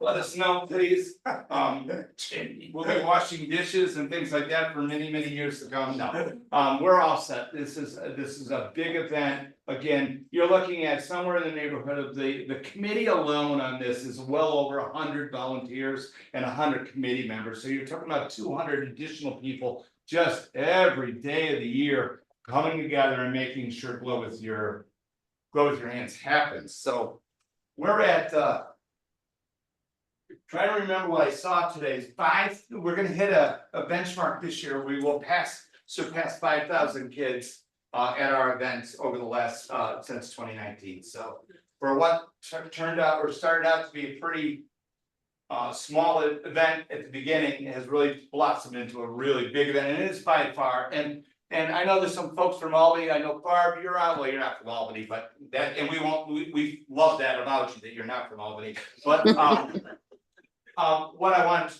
let us know, please. We'll be washing dishes and things like that for many, many years to come. No, we're all set. This is a big event. Again, you're looking at somewhere in the neighborhood of the committee alone on this is well over 100 volunteers and 100 committee members. So you're talking about 200 additional people just every day of the year coming together and making sure Glow with your hands happens. So we're at trying to remember what I saw today. We're gonna hit a benchmark this year. We will surpass 5,000 kids at our events over the last since 2019. So for what started out to be a pretty small event at the beginning, it has really blossomed into a really big event, and it is by far. And I know there's some folks from Albany. I know Barb, you're out. Well, you're not from Albany, but we love that about you, that you're not from Albany. But what I want,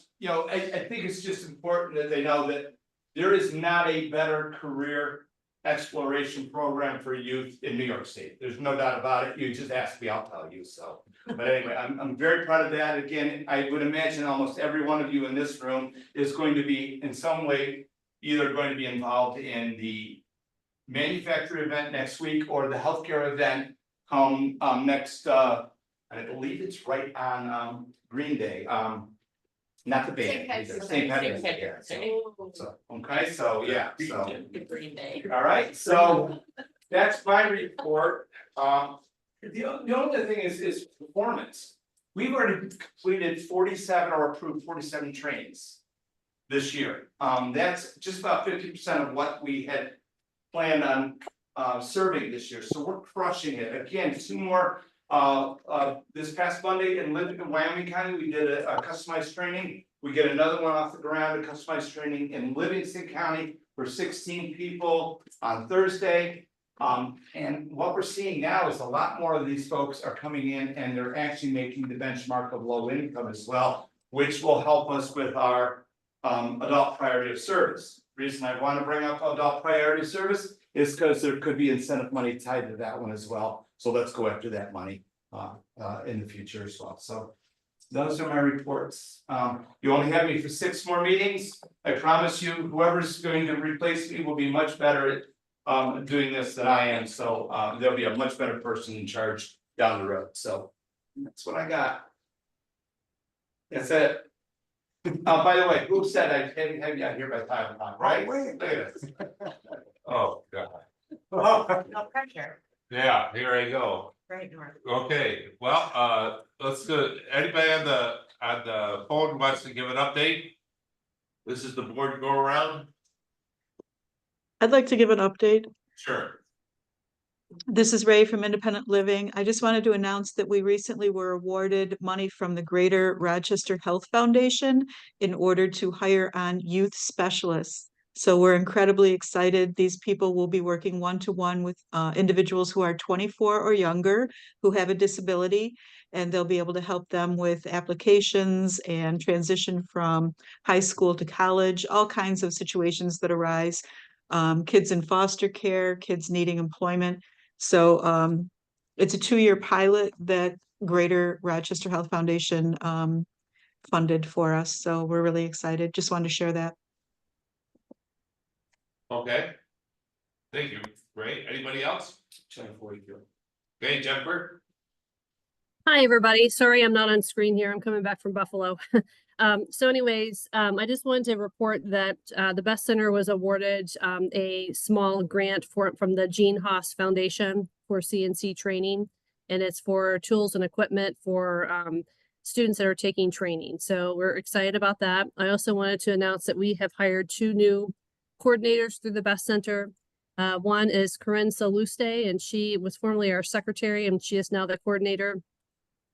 I think it's just important that they know that there is not a better career exploration program for youth in New York State. There's no doubt about it. You just ask me, I'll tell you. So, but anyway, I'm very proud of that. Again, I would imagine almost every one of you in this room is going to be in some way either going to be involved in the manufacturer event next week or the healthcare event next, I believe it's right on Green Day. Not the band. St. Patrick's Day. So, okay, so yeah, so. Green Day. All right, so that's my report. The only thing is performance. We've already completed 47 or approved 47 trains this year. That's just about 50% of what we had planned on serving this year. So we're crushing it. Again, 2 more this past Monday in Wyoming County, we did a customized training. We get another one off the ground, a customized training in Livingston County for 16 people on Thursday. And what we're seeing now is a lot more of these folks are coming in and they're actually making the benchmark of low income as well, which will help us with our adult priority of service. Reason I want to bring up adult priority of service is because there could be incentive money tied to that one as well. So let's go after that money in the future as well. So those are my reports. You only have me for 6 more meetings. I promise you, whoever's going to replace me will be much better at doing this than I am. So there'll be a much better person in charge down the road. So that's what I got. That's it. By the way, who said I'd have you out here by 5 o'clock, right? Look at this. Oh, God. No pressure. Yeah, here I go. Right, North. Okay, well, let's go. Anybody on the phone wants to give an update? This is the board go around. I'd like to give an update. Sure. This is Ray from Independent Living. I just wanted to announce that we recently were awarded money from the Greater Rochester Health Foundation in order to hire on youth specialists. So we're incredibly excited. These people will be working one-to-one with individuals who are 24 or younger who have a disability, and they'll be able to help them with applications and transition from high school to college, all kinds of situations that arise. Kids in foster care, kids needing employment. So it's a 2-year pilot that Greater Rochester Health Foundation funded for us. So we're really excited. Just wanted to share that. Okay. Thank you. Great. Anybody else? Okay, Jennifer. Hi, everybody. Sorry, I'm not on screen here. I'm coming back from Buffalo. So anyways, I just wanted to report that the Best Center was awarded a small grant from the Gene Haas Foundation for CNC training. And it's for tools and equipment for students that are taking training. So we're excited about that. I also wanted to announce that we have hired 2 new coordinators through the Best Center. One is Corinne Saluste, and she was formerly our secretary, and she is now the coordinator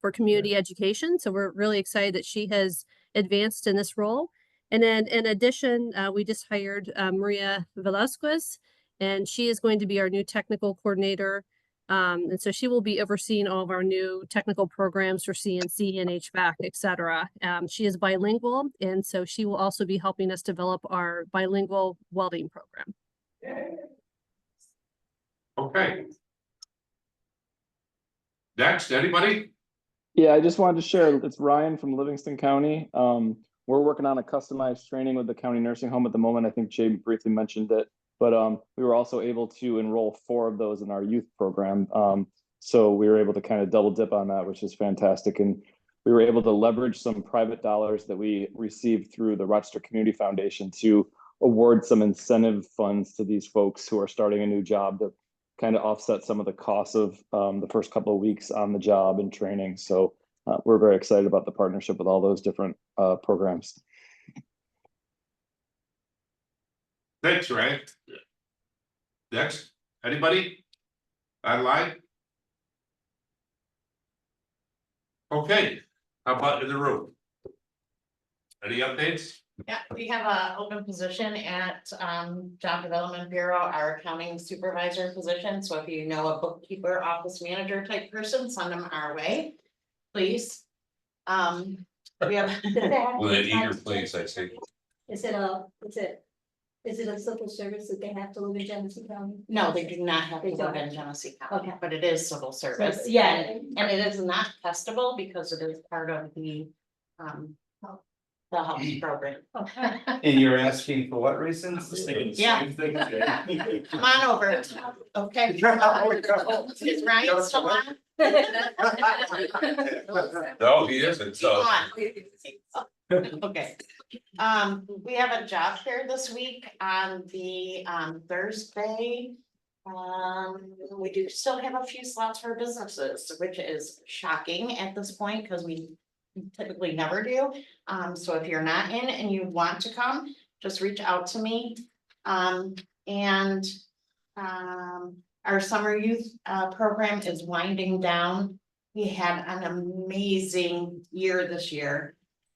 for community education. So we're really excited that she has advanced in this role. And then in addition, we just hired Maria Velasquez, and she is going to be our new technical coordinator. And so she will be overseeing all of our new technical programs for CNC and HVAC, et cetera. She is bilingual, and so she will also be helping us develop our bilingual welding program. Okay. Next, anybody? Yeah, I just wanted to share, it's Ryan from Livingston County. We're working on a customized training with the county nursing home at the moment. I think Jay briefly mentioned it. But we were also able to enroll 4 of those in our youth program. So we were able to kind of double dip on that, which is fantastic. And we were able to leverage some private dollars that we received through the Rochester Community Foundation to award some incentive funds to these folks who are starting a new job to kind of offset some of the costs of the first couple of weeks on the job and training. So we're very excited about the partnership with all those different programs. Thanks, Ryan. Next, anybody? Online? Okay, how about in the room? Any updates? Yeah, we have a open position at Job Development Bureau, our accounting supervisor position. So if you know a bookkeeper, office manager type person, send them our way, please. We have. With an eager please, I say. Is it a civil service that they have to live in Genesee County? No, they do not have to They live don't. in Genesee County, Okay. but it is civil service. Yeah. And it is not testable because it is part of the health program. Okay. And you're asking for what reasons? Yeah. Come on over. Okay. Is Ryan still on? No, he isn't, so. Okay. We have a job fair this week on the Thursday. We do still have a few slots for businesses, which is shocking at this point because we typically never do. So if you're not in and you want to come, just reach out to me. Our summer youth program is winding down. We had an amazing year this year.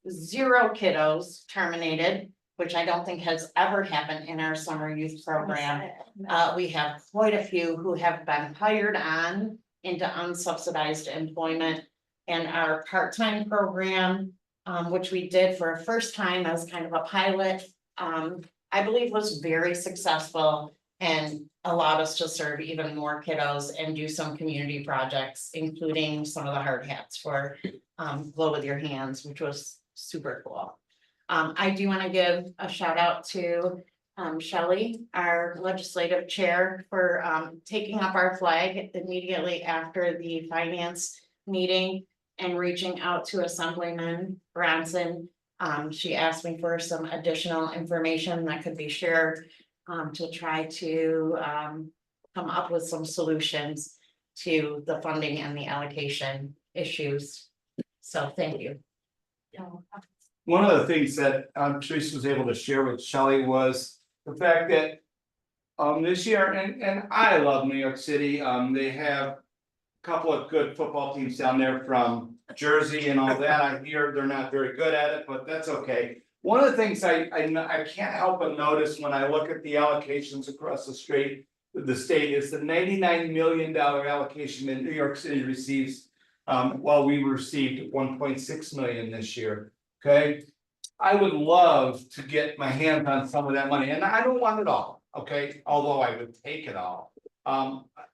0 kiddos terminated, which I don't think has ever happened in our summer youth program. We have quite a few who have been hired on into unsubsidized employment. And our part-time program, which we did for a first time as kind of a pilot, I believe was very successful and allowed us to serve even more kiddos and do some community projects, including some of the hard hats for Glow with Your Hands, which was super cool. I do want to give a shout out to Shelley, our legislative chair, for taking up our flag immediately after the finance meeting and reaching out to Assemblyman Bronson. She asked me for some additional information that could be shared to try to come up with some solutions to the funding and the allocation issues. So thank you. One of the things that Teresa was able to share with Shelley was the fact that this year, and I love New York City, they have a couple of good football teams down there from Jersey and all that. I hear they're not very good at it, but that's okay. One of the things I can't help but notice when I look at the allocations across the state is the $99 million allocation that New York City receives, while we received 1.6 million this year. Okay, I would love to get my hands on some of that money, and I don't want it all. Okay, although I would take it all.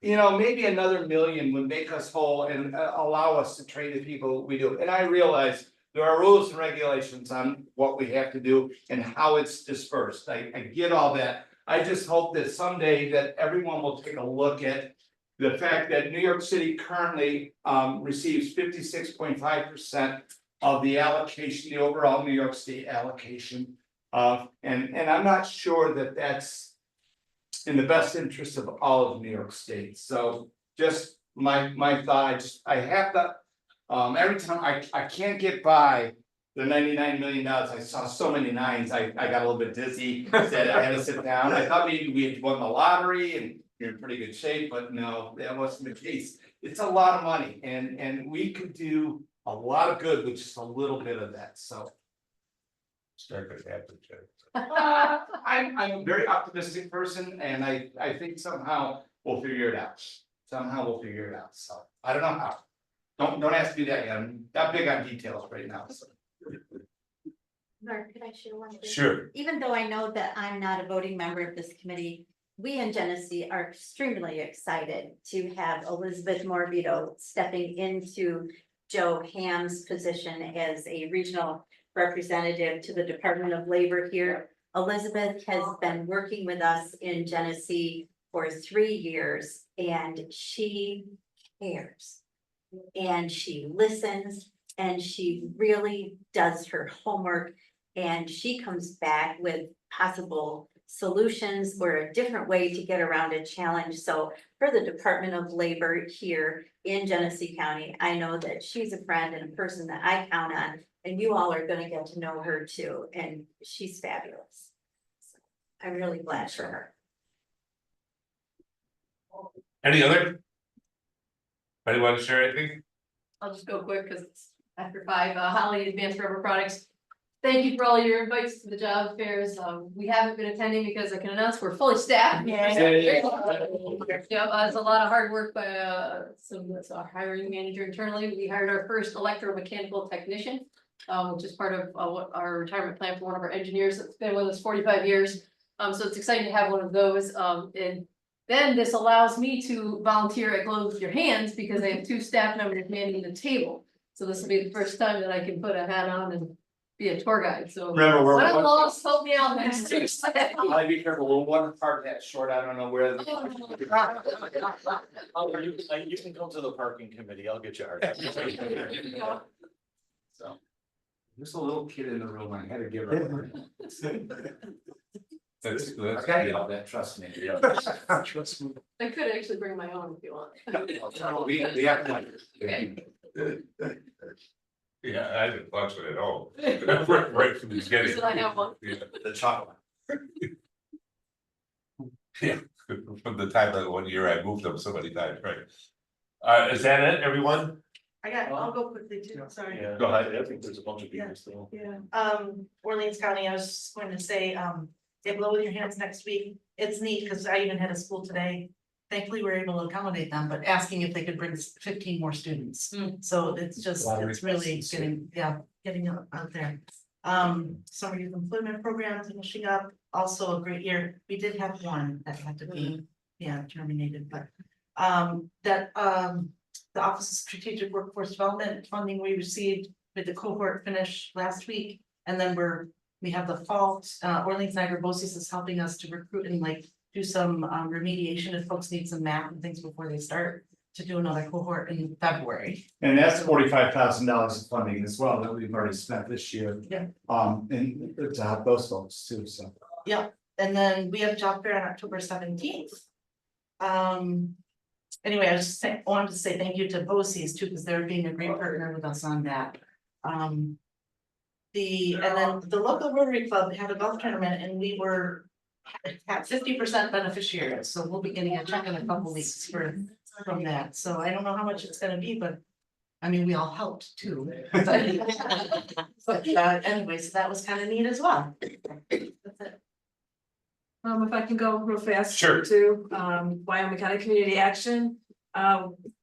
Maybe another million would make us whole and allow us to train the people we do. And I realize there are rules and regulations on what we have to do and how it's dispersed. I get all that. I just hope that someday that everyone will take a look at the fact that New York City currently receives 56.5% of the allocation, the overall New York State allocation. And I'm not sure that that's in the best interest of all of New York State. So just my thought, I have to, every time I can't get by the $99 million. I saw so many nines, I got a little bit dizzy, said I had to sit down. I thought maybe we had won the lottery and you're in pretty good shape, but no, that wasn't the case. It's a lot of money and we could do a lot of good with just a little bit of that, so. Start with that, Jay. I'm a very optimistic person and I think somehow we'll figure it out. Somehow we'll figure it out, so I don't know how. Don't ask me that yet, I'm not big on details right now, so. Mark, could I share one thing? Sure. Even though I know that I'm not a voting member of this committee, we in Genesee are extremely excited to have Elizabeth Morbido stepping into Joe Ham's position as a regional representative to the Department of Labor here. Elizabeth has been working with us in Genesee for 3 years and she cares. And she listens and she really does her homework and she comes back with possible solutions or a different way to get around a challenge. So for the Department of Labor here in Genesee County, I know that she's a friend and a person that I count on, and you all are gonna get to know her too, and she's fabulous. So I'm really glad for her. Any other? Anybody want to share anything? I'll just go quick because it's after 5, Holly, Advanced Rubber Products. Thank you for all your invites to the job fairs. We haven't been attending because I can announce we're fully staffed. Yeah, there's a lot of hard work by that's our hiring manager internally. We hired our first electromechanical technician, which is part of our retirement plan for one of our engineers that's been with us 45 years. So it's exciting to have one of those. And then this allows me to volunteer at Glow with Your Hands because I have 2 staff members manning the table. So this will be the first time that I can put a hat on and be a tour guide, so. Remember, we're. When I'm lost, help me out next Tuesday. I'll be careful, we're one part that short, I don't know where. You can come to the parking committee, I'll get you hard. So. There's a little kid in the room, I had to give her. That's I gotta get all that, trust me. Trust me. I could actually bring my own if you want. We have one. Yeah, I didn't watch it at all. Right from the beginning. Should I have one? Yeah. The chocolate. Yeah, from the time that 1 year I moved them so many times, right? Is that it, everyone? I'll go quickly too, sorry. Yeah, Go ahead. I think there's a bunch of people still. Yeah, Orleans County, I was just going to say, they Glow with Your Hands next week. It's neat because I even had a school today. Thankfully, we were able to accommodate them, but asking if they could bring 15 more students. So it's just, it's really getting out there. Summer youth employment program finishing up, also a great year. We did have one that had to be, terminated, but the Office of Strategic Workforce Development funding we received with the cohort finish last week. And then we have the fall, Orleans Niagara BOCES is helping us to recruit and do some remediation if folks need some math and things before they start to do another cohort in February. And that's $45,000 of funding as well that we've already spent this year. Yeah. And to help those folks too, so. Yeah, and then we have job fair on October 17th. Anyway, I just wanted to say thank you to BOCES too, because they're being a great partner with us on that. And then the local Rotary Club had a golf tournament and we were at 50% beneficiaries, so we'll be getting a check in a couple weeks from that. So I don't know how much it's gonna be, but I mean, we all helped too. But anyway, so that was kind of neat as well. That's it. If I can go real fast. Sure. To, Wyoming County Community Action.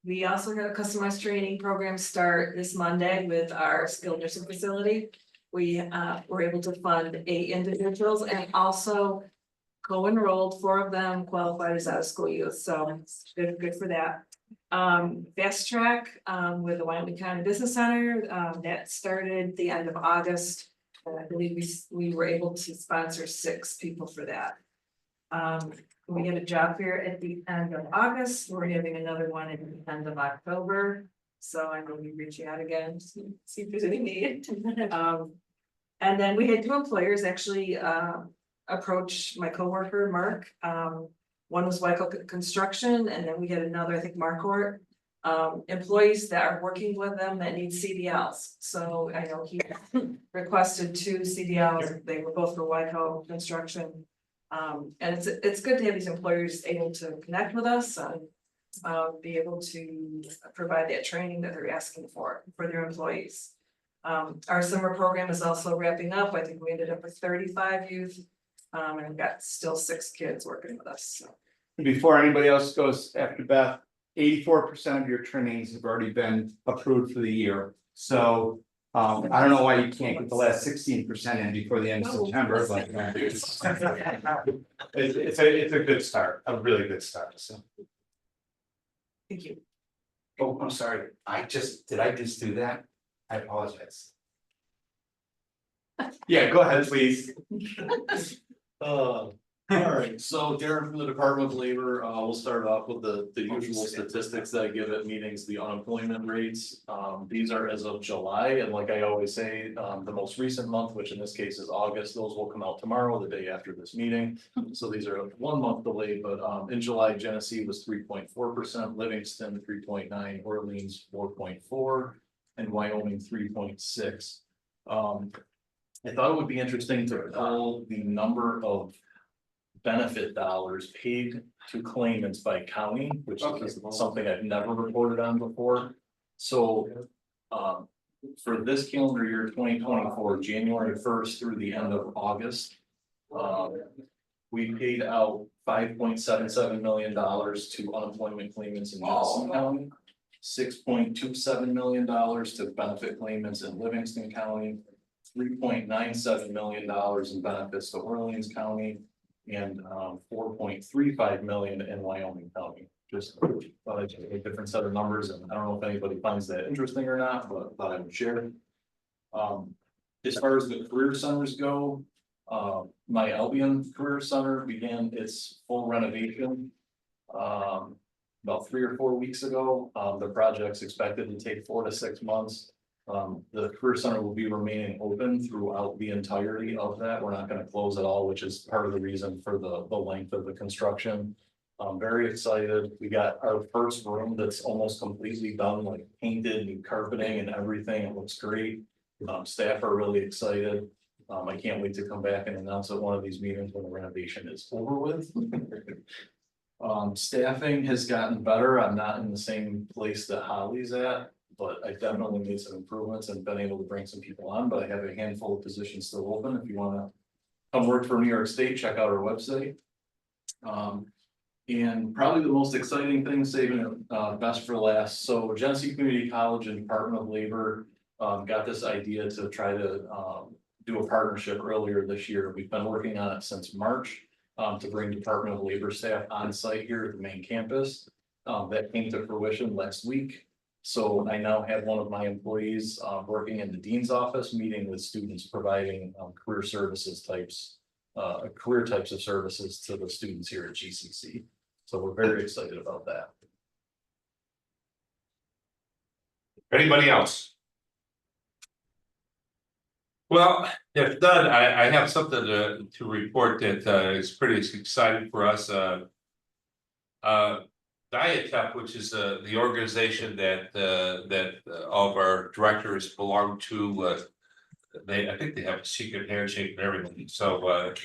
We also got a customized training program start this Monday with our skilled nursing facility. We were able to fund 8 individuals and also co-enrolled 4 of them qualified as out of school youth, so good for that. Fast track with the Wyoming County Business Center that started the end of August. And I believe we were able to sponsor 6 people for that. We had a job fair at the end of August. We're having another one at the end of October. So I'm going to be reaching out again to see if there's any need. And then we had 2 employers actually approach my coworker, Mark. One was Wyco Construction, and then we had another, I think, Marquardt. Employees that are working with them that need CDLs. So I know he requested 2 CDLs. They were both for Wyco Construction. And it's good to have these employers able to connect with us and be able to provide that training that they're asking for their employees. Our summer program is also wrapping up. I think we ended up with 35 youth. And we've got still 6 kids working with us. So. Before anybody else goes after Beth, 84% of your trainings have already been approved for the year. So I don't know why you can't get the last 16% in before the end of September, but it's a good start, a really good start. So. Thank you. Oh, I'm sorry, did I just do that? I apologize. Yeah, go ahead, please. All right, so Darren from the Department of Labor, we'll start off with the usual statistics that I give at meetings, the unemployment rates. These are as of July, and like I always say, the most recent month, which in this case is August, those will come out tomorrow, the day after this meeting. So these are 1 month delayed, but in July, Genesee was 3.4%, Livingston 3.9, Orleans 4.4, and Wyoming 3.6. I thought it would be interesting to pull the number of benefit dollars paid to claimants by county, which is something I've never reported on before. So, for this calendar year, 2024, January 1st through the end of August, we paid out $5.77 million to unemployment claimants in Madison County, $6.27 million to benefit claimants in Livingston County, $3.97 million in benefits to Orleans County, and $4.35 million in Wyoming County. Just thought I'd take a different set of numbers, and I don't know if anybody finds that interesting or not, but thought I would share. As far as the career centers go, my Albion Career Center began its full renovation about 3 or 4 weeks ago. The project's expected to take 4 to 6 months. The Career Center will be remaining open throughout the entirety of that. We're not gonna close at all, which is part of the reason for the length of the construction. I'm very excited. We got our first room that's almost completely done, like painted, new carpeting and everything. It looks great. Staff are really excited. I can't wait to come back and announce at one of these meetings when the renovation is over with. Staffing has gotten better. I'm not in the same place that Holly's at, but I definitely made some improvements and been able to bring some people on, but I have a handful of positions still open. If you wanna come work for New York State, check out our website. And probably the most exciting thing, saving it best for last. So Genesee Community College and Department of Labor got this idea to try to do a partnership earlier this year. We've been working on it since March to bring Department of Labor staff on site here at the main campus. That came to fruition last week. So I now have one of my employees working in the dean's office, meeting with students, providing career types of services to the students here at GCC. So we're very excited about that. Anybody else? Well, if done, I have something to report that is pretty exciting for us. Diatep, which is the organization that all of our directors belong to. I think they have a secret handshake and everything. So, but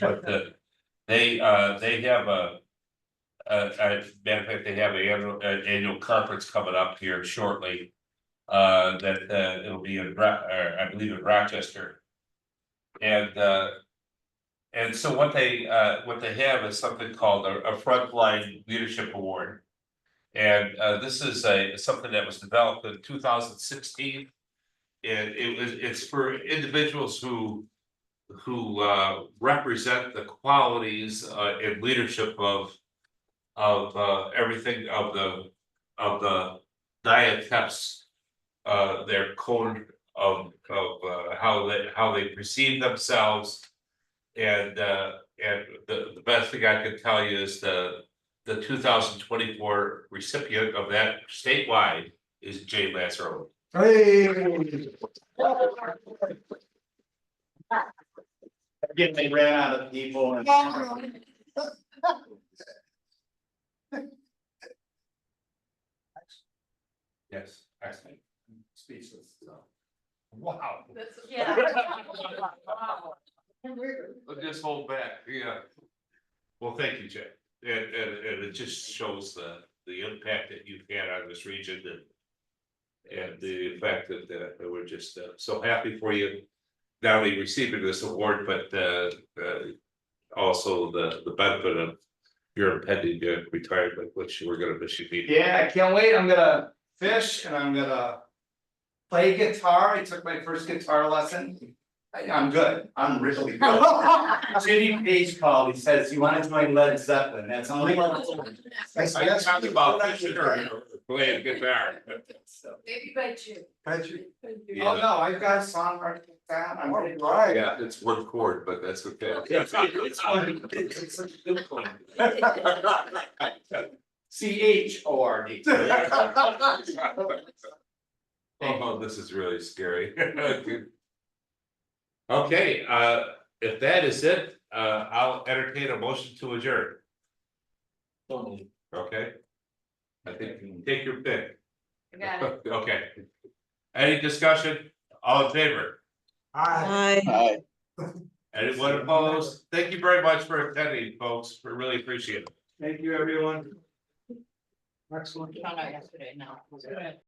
they have a matter of fact, they have an annual conference coming up here shortly. That it'll be in I believe in Rochester. And so what they have is something called a Frontline Leadership Award. And this is something that was developed in 2016. And it's for individuals who represent the qualities in leadership of everything of the Diatep's their code of how they perceive themselves. And the best thing I can tell you is the 2024 recipient of that statewide is Jay Lazzaro. Hey. Again, they ran out of people. And... Yes, excellent. Speechless. So. Wow. Yeah. Let's just hold back. Yeah. Well, thank you, Jay. And it just shows the impact that you've had on this region and the fact that we're just so happy for you, not only receiving this award, but also the benefit of your impending retirement, which we're going to miss you. Yeah, I can't wait. I'm gonna fish and I'm gonna play guitar. I took my first guitar lesson I'm good, I'm really good. Jimmy Page called, he says, you wanna join Led Zeppelin, that's only. Are you talking about fishing or playing guitar? Maybe bite you. Oh, no, I've got a song right down, I'm ready. Right. Yeah, it's one chord, but that's okay. It's such a good one. CHORD. Oh, this is really scary. Okay, if that is it, I'll entertain a motion to adjourn. Okay. I think you can take your pick. I got it. Okay. Any discussion? All in favor? Aye. Hi. Anyone opposed? Thank you very much for attending, folks. We really appreciate it. Thank you, everyone. Excellent. Found out yesterday, no.